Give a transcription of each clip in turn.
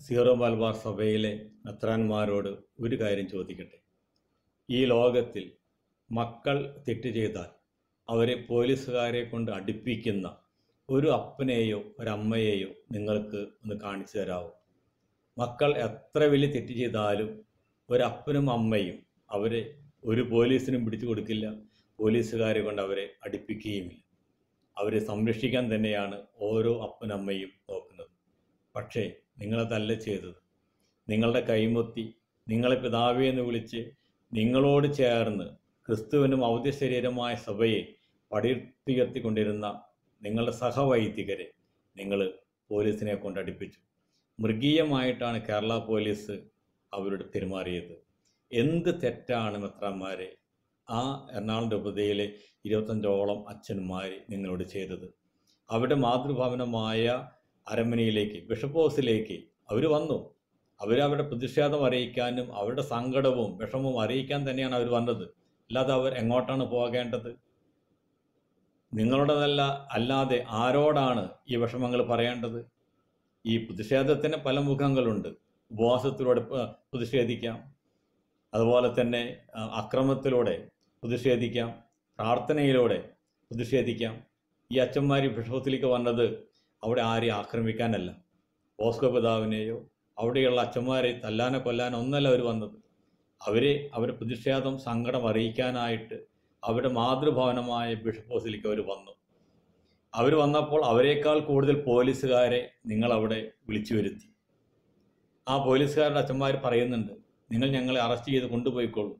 Zero Malabar സഭയിലെ മെത്രാന്മാരോട് ഒരു കാര്യം ചോദിക്കട്ടെ. ഈ ലോകത്തിൽ മക്കൾ തെറ്റ് ചെയ്താൽ അവരെ പോലീസുകാരെ കൊണ്ട് അടുപ്പിക്കുന്ന ഒരു അപ്പനെയോ ഒരമ്മയെയോ നിങ്ങൾക്ക് ഒന്ന് കാണിച്ചു തരാമോ? മക്കൾ എത്ര വലിയ തെറ്റ് ചെയ്താലും ഒരപ്പനും അമ്മയും അവരെ ഒരു പോലീസിനും പിടിച്ചു കൊടുക്കില്ല, പോലീസുകാരെ കൊണ്ട് അവരെ അടുപ്പിക്കുകയുമില്ല. അവരെ സംരക്ഷിക്കാൻ തന്നെയാണ് ഓരോ അപ്പനമ്മയും നോക്കുന്നത്. പക്ഷേ നിങ്ങളതല്ല ചെയ്തത്. നിങ്ങളുടെ കൈമുത്തി നിങ്ങളെ പിതാവേ എന്ന് വിളിച്ച് നിങ്ങളോട് ചേർന്ന് ക്രിസ്തുവിനും ഔദ്യ ശരീരമായ സഭയെ പടുത്തുയർത്തിക്കൊണ്ടിരുന്ന നിങ്ങളുടെ സഹവൈദികരെ നിങ്ങൾ പോലീസിനെ കൊണ്ടടിപ്പിച്ചു. മൃഗീയമായിട്ടാണ് കേരള പോലീസ് അവരോട് പെരുമാറിയത്. എന്ത് തെറ്റാണ് മെത്രാന്മാരെ, ആ എറണാകുളം രൂപതയിലെ 25ഓളം അച്ഛന്മാർ നിങ്ങളോട് ചെയ്തത്? അവരുടെ മാതൃഭവനമായ അരമനയിലേക്ക്, ബിഷപ്പ് ഹൗസിലേക്ക് അവർ വന്നു. അവരവരുടെ പ്രതിഷേധം അറിയിക്കാനും അവരുടെ സങ്കടവും വിഷമവും അറിയിക്കാൻ തന്നെയാണ് അവർ വന്നത്. അല്ലാതെ അവർ എങ്ങോട്ടാണ് പോകേണ്ടത്? നിങ്ങളുടേതല്ല അല്ലാതെ ആരോടാണ് ഈ വിഷമങ്ങൾ പറയേണ്ടത്? ഈ പ്രതിഷേധത്തിന് പല മുഖങ്ങളുണ്ട്. ഉപവാസത്തിലൂടെ പ്രതിഷേധിക്കാം, അതുപോലെ തന്നെ അക്രമത്തിലൂടെ പ്രതിഷേധിക്കാം, പ്രാർത്ഥനയിലൂടെ പ്രതിഷേധിക്കാം. ഈ അച്ഛന്മാർ ബിഷപ്പത്തിലേക്ക് വന്നത് അവിടെ ആരെയും ആക്രമിക്കാനല്ല, ബോസ്കോ പിതാവിനെയോ അവിടെയുള്ള അച്ഛന്മാരെ തല്ലാനോ കൊല്ലാനോ ഒന്നല്ല അവർ വന്നത്. അവരുടെ പ്രതിഷേധം സങ്കടം അറിയിക്കാനായിട്ട് അവരുടെ മാതൃഭവനമായ ബിഷപ്പ് ഹൗസിലേക്ക് അവർ വന്നു. അവർ വന്നപ്പോൾ അവരെക്കാൾ കൂടുതൽ പോലീസുകാരെ നിങ്ങളവിടെ വിളിച്ചു വരുത്തി. ആ പോലീസുകാരുടെ അച്ഛന്മാർ പറയുന്നുണ്ട്, നിങ്ങൾ ഞങ്ങളെ അറസ്റ്റ് ചെയ്ത് കൊണ്ടുപോയിക്കോളൂ.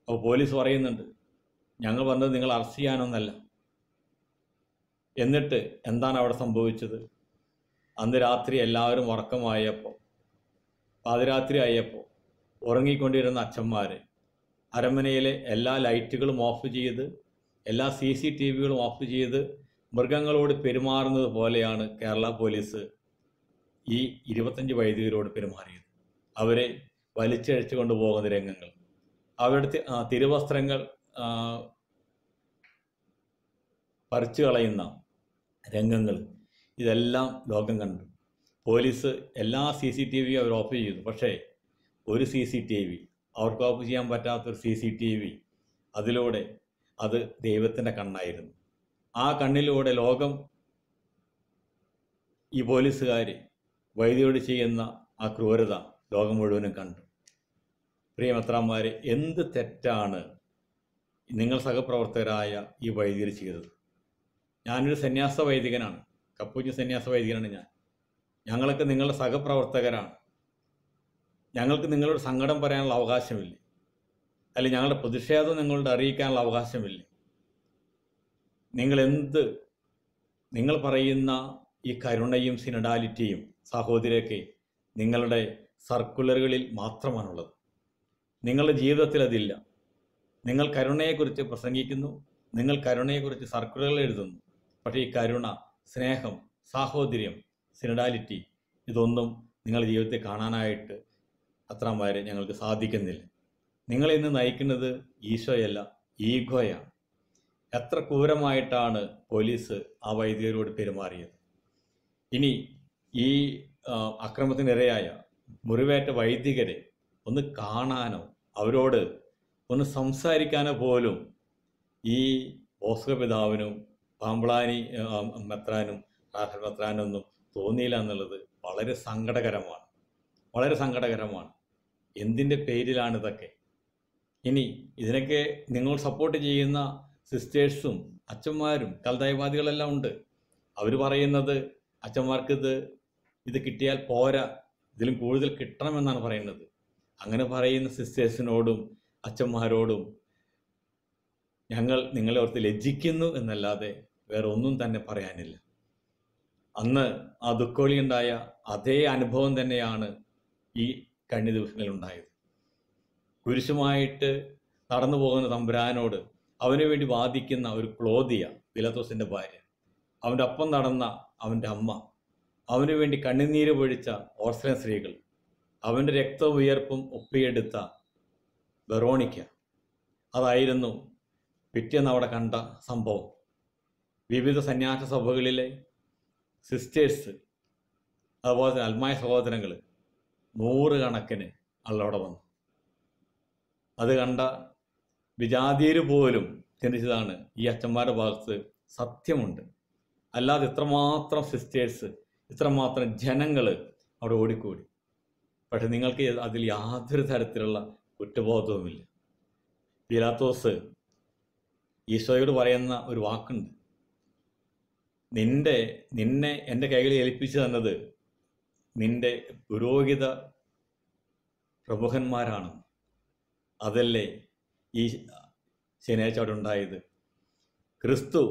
അപ്പോൾ പോലീസ് പറയുന്നുണ്ട്, ഞങ്ങൾ വന്നത് നിങ്ങൾ അറസ്റ്റ് ചെയ്യാനൊന്നല്ല. എന്നിട്ട് എന്താണ് അവിടെ സംഭവിച്ചത്? അന്ന് രാത്രി എല്ലാവരും ഉറക്കമായപ്പോൾ, പാതിരാത്രി ആയപ്പോൾ ഉറങ്ങിക്കൊണ്ടിരുന്ന അച്ഛന്മാരെ അരമനയിലെ എല്ലാ ലൈറ്റുകളും ഓഫ് ചെയ്ത്, എല്ലാ CCTVകളും ഓഫ് ചെയ്ത് മൃഗങ്ങളോട് പെരുമാറുന്നത് പോലെയാണ് കേരള പോലീസ് ഈ 25 വൈദികരോട് പെരുമാറിയത്. അവരെ വലിച്ചഴിച്ചു കൊണ്ടുപോകുന്ന രംഗങ്ങൾ, അവരുടെ തിരുവസ്ത്രങ്ങൾ പറിച്ചു കളയുന്ന രംഗങ്ങൾ, ഇതെല്ലാം ലോകം കണ്ടു. പോലീസ് എല്ലാ CCTVയും അവർ ഓഫ് ചെയ്തു. പക്ഷേ ഒരു CCTV, അവർക്ക് ഓഫ് ചെയ്യാൻ പറ്റാത്തൊരു CCTV, അതിലൂടെ അത് ദൈവത്തിൻ്റെ കണ്ണായിരുന്നു. ആ കണ്ണിലൂടെ ലോകം ഈ പോലീസുകാർ വൈദികരോട് ചെയ്യുന്ന ആ ക്രൂരത ലോകം മുഴുവനും കണ്ടു. പ്രിയ മെത്രാന്മാരെ, എന്ത് തെറ്റാണ് നിങ്ങൾ സഹപ്രവർത്തകരായ ഈ വൈദികർ ചെയ്തത്? ഞാനൊരു സന്യാസ വൈദികനാണ്, കപ്പൂച്ചിൻ സന്യാസ വൈദികനാണ്. ഞങ്ങളൊക്കെ നിങ്ങളുടെ സഹപ്രവർത്തകരാണ്. ഞങ്ങൾക്ക് നിങ്ങളോട് സങ്കടം പറയാനുള്ള അവകാശമില്ലേ? അല്ലെങ്കിൽ ഞങ്ങളുടെ പ്രതിഷേധം നിങ്ങളോട് അറിയിക്കാനുള്ള അവകാശമില്ലേ? നിങ്ങൾ പറയുന്ന ഈ കരുണയും സിനഡാലിറ്റിയും സഹോദരിയൊക്കെ നിങ്ങളുടെ സർക്കുലറുകളിൽ മാത്രമാണുള്ളത്. നിങ്ങളുടെ ജീവിതത്തിൽ അതില്ല. നിങ്ങൾ കരുണയെക്കുറിച്ച് പ്രസംഗിക്കുന്നു, നിങ്ങൾ കരുണയെക്കുറിച്ച് സർക്കുലറുകൾ എഴുതുന്നു. പക്ഷേ ഈ കരുണ, സ്നേഹം, സാഹോദര്യം, സിനഡാലിറ്റി ഇതൊന്നും നിങ്ങളുടെ ജീവിതത്തിൽ കാണാനായിട്ട് അത്രമാരെ ഞങ്ങൾക്ക് സാധിക്കുന്നില്ല. നിങ്ങളിന്ന് നയിക്കുന്നത് ഈശോയല്ല, ഈഗോയാണ്. എത്ര ക്രൂരമായിട്ടാണ് പോലീസ് ആ വൈദികരോട് പെരുമാറിയത്. ഇനി ഈ അക്രമത്തിനിരയായ മുറിവേറ്റ വൈദികരെ ഒന്ന് കാണാനോ അവരോട് ഒന്ന് സംസാരിക്കാനോ പോലും ഈ ബോസ്കോ പിതാവിനും പാമ്പ്ളാനി മെത്രാനും റാഫേൽ മെത്രാനൊന്നും തോന്നിയില്ല എന്നുള്ളത് വളരെ സങ്കടകരമാണ്, വളരെ സങ്കടകരമാണ്. എന്തിൻ്റെ പേരിലാണിതൊക്കെ? ഇനി ഇതിനൊക്കെ നിങ്ങൾ സപ്പോർട്ട് ചെയ്യുന്ന സിസ്റ്റേഴ്സും അച്ഛന്മാരും കൽദൈവാദികളെല്ലാം ഉണ്ട്. അവർ പറയുന്നത് അച്ഛന്മാർക്ക് ഇത് കിട്ടിയാൽ പോരാ, ഇതിലും കൂടുതൽ കിട്ടണമെന്നാണ് പറയുന്നത്. അങ്ങനെ പറയുന്ന സിസ്റ്റേഴ്സിനോടും അച്ഛന്മാരോടും ഞങ്ങൾ നിങ്ങളെ ഓർത്ത് ലജ്ജിക്കുന്നു എന്നല്ലാതെ വേറെ ഒന്നും തന്നെ പറയാനില്ല. അന്ന് ആ ദുഃഖോളിയുണ്ടായ അതേ അനുഭവം തന്നെയാണ് ഈ കഴിഞ്ഞ ദിവസങ്ങളിൽ ഉണ്ടായത്. കുരിശുമായിട്ട് നടന്നു പോകുന്ന തമ്പുരാനോട് അവന് വേണ്ടി വാദിക്കുന്ന ഒരു ക്ലോദിയ, പിലാത്തോസിൻ്റെ ഭാര്യ, അവൻ്റെ ഒപ്പം നടന്ന അവൻ്റെ അമ്മ, അവന് വേണ്ടി കണ്ണുനീര് പൊഴിച്ച ഓർത്തഡോക്സ് സ്ത്രീകൾ, അവൻ്റെ രക്തവും വിയർപ്പും ഒപ്പിയെടുത്ത വെറോണിക്ക, അതായിരുന്നു പിറ്റേന്ന് അവിടെ കണ്ട സംഭവം. വിവിധ സന്യാസ സഭകളിലെ സിസ്റ്റേഴ്സ്, അതുപോലെ തന്നെ അൽമായ സഹോദരങ്ങൾ നൂറുകണക്കിന് ആളവിടെ വന്നു. അത് കണ്ട വിജാതീയർ പോലും ചിന്തിച്ചതാണ്, ഈ അച്ഛന്മാരുടെ ഭാഗത്ത് സത്യമുണ്ട്, അല്ലാതെ ഇത്രമാത്രം സിസ്റ്റേഴ്സ്, ഇത്രമാത്രം ജനങ്ങൾ അവിടെ ഓടിക്കൂടി. പക്ഷെ നിങ്ങൾക്ക് അതിൽ യാതൊരു തരത്തിലുള്ള കുറ്റബോധവുമില്ല. പീലാത്തോസ് ഈശോയോട് പറയുന്ന ഒരു വാക്കുണ്ട്, നിന്നെ എൻ്റെ കൈകളിൽ ഏൽപ്പിച്ചു തന്നത് നിന്റെ പുരോഹിത പ്രമുഖന്മാരാണ്. അതല്ലേ ഈ ശനിയാഴ്ച അവിടെ ഉണ്ടായത്. ക്രിസ്തു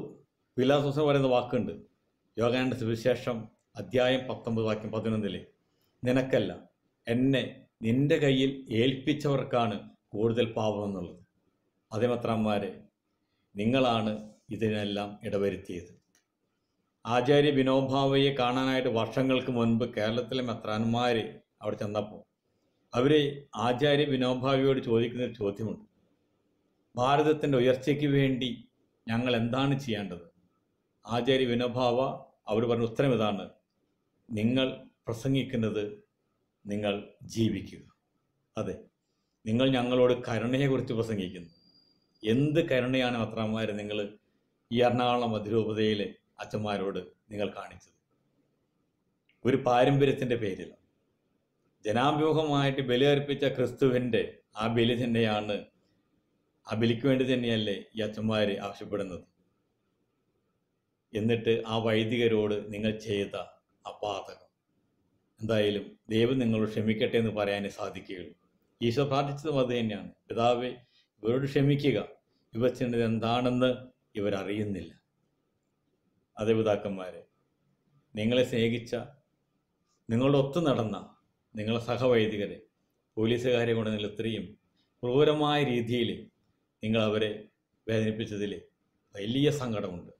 പീലാത്തോസിന് പറയുന്ന വാക്കുണ്ട്, യോഹന്നാന്റെ സുവിശേഷം അധ്യായം 19 വാക്യം 11, നിനക്കല്ല, എന്നെ നിന്റെ കയ്യിൽ ഏൽപ്പിച്ചവർക്കാണ് കൂടുതൽ പാപമെന്നുള്ളത്. അതേ മെത്രാന്മാരെ, നിങ്ങളാണ് ഇതിനെല്ലാം ഇടവരുത്തിയത്. ആചാര്യ വിനോബാവയെ കാണാനായിട്ട് വർഷങ്ങൾക്ക് മുൻപ് കേരളത്തിലെ മെത്രാന്മാർ അവിടെ ചെന്നപ്പോൾ അവർ ആചാര്യ വിനോബാവയോട് ചോദിക്കുന്നൊരു ചോദ്യമുണ്ട്, ഭാരതത്തിൻ്റെ ഉയർച്ചയ്ക്ക് വേണ്ടി ഞങ്ങൾ എന്താണ് ചെയ്യേണ്ടത്? ആചാര്യ വിനോബാവ അവർ പറഞ്ഞ ഉത്തരം ഇതാണ്, നിങ്ങൾ പ്രസംഗിക്കുന്നത് നിങ്ങൾ ജീവിക്കുക. അതെ, നിങ്ങൾ ഞങ്ങളോട് കരുണയെക്കുറിച്ച് പ്രസംഗിക്കുന്നു. എന്ത് കരുണയാണ് മെത്രാന്മാർ നിങ്ങൾ ഈ എറണാകുളം അതിരൂപതയിലെ അച്ഛന്മാരോട് നിങ്ങൾ കാണിച്ചത്? ഒരു പാരമ്പര്യത്തിൻ്റെ പേരിൽ ജനാഭിമുഖമായിട്ട് ബലിയർപ്പിച്ച ക്രിസ്തുവിൻ്റെ ആ ബലി തന്നെയാണ്, ആ ബലിക്ക് വേണ്ടി തന്നെയല്ലേ ഈ അച്ഛന്മാർ ആവശ്യപ്പെടുന്നത്. എന്നിട്ട് ആ വൈദികരോട് നിങ്ങൾ ചെയ്ത ആ പാതകം എന്തായാലും ദൈവം നിങ്ങളോട് ക്ഷമിക്കട്ടെ എന്ന് പറയാനേ സാധിക്കുകയുള്ളൂ. ഈശോ പ്രാർത്ഥിച്ചതും അത് തന്നെയാണ്, പിതാവേ ഇവരോട് ക്ഷമിക്കുക, ഇവർ ചെയ്യുന്നത് എന്താണെന്ന് ഇവരറിയുന്നില്ല. അതേ പിതാക്കന്മാരെ, നിങ്ങളെ സ്നേഹിച്ച, നിങ്ങളുടെ ഒത്തു നടന്ന നിങ്ങളെ സഹവൈദികരെ, പോലീസുകാരെ കൊണ്ട് നിങ്ങൾ ഇത്രയും ക്രൂരമായ രീതിയിൽ നിങ്ങൾ അവരെ വേദനിപ്പിച്ചതിൽ വലിയ സങ്കടമുണ്ട്.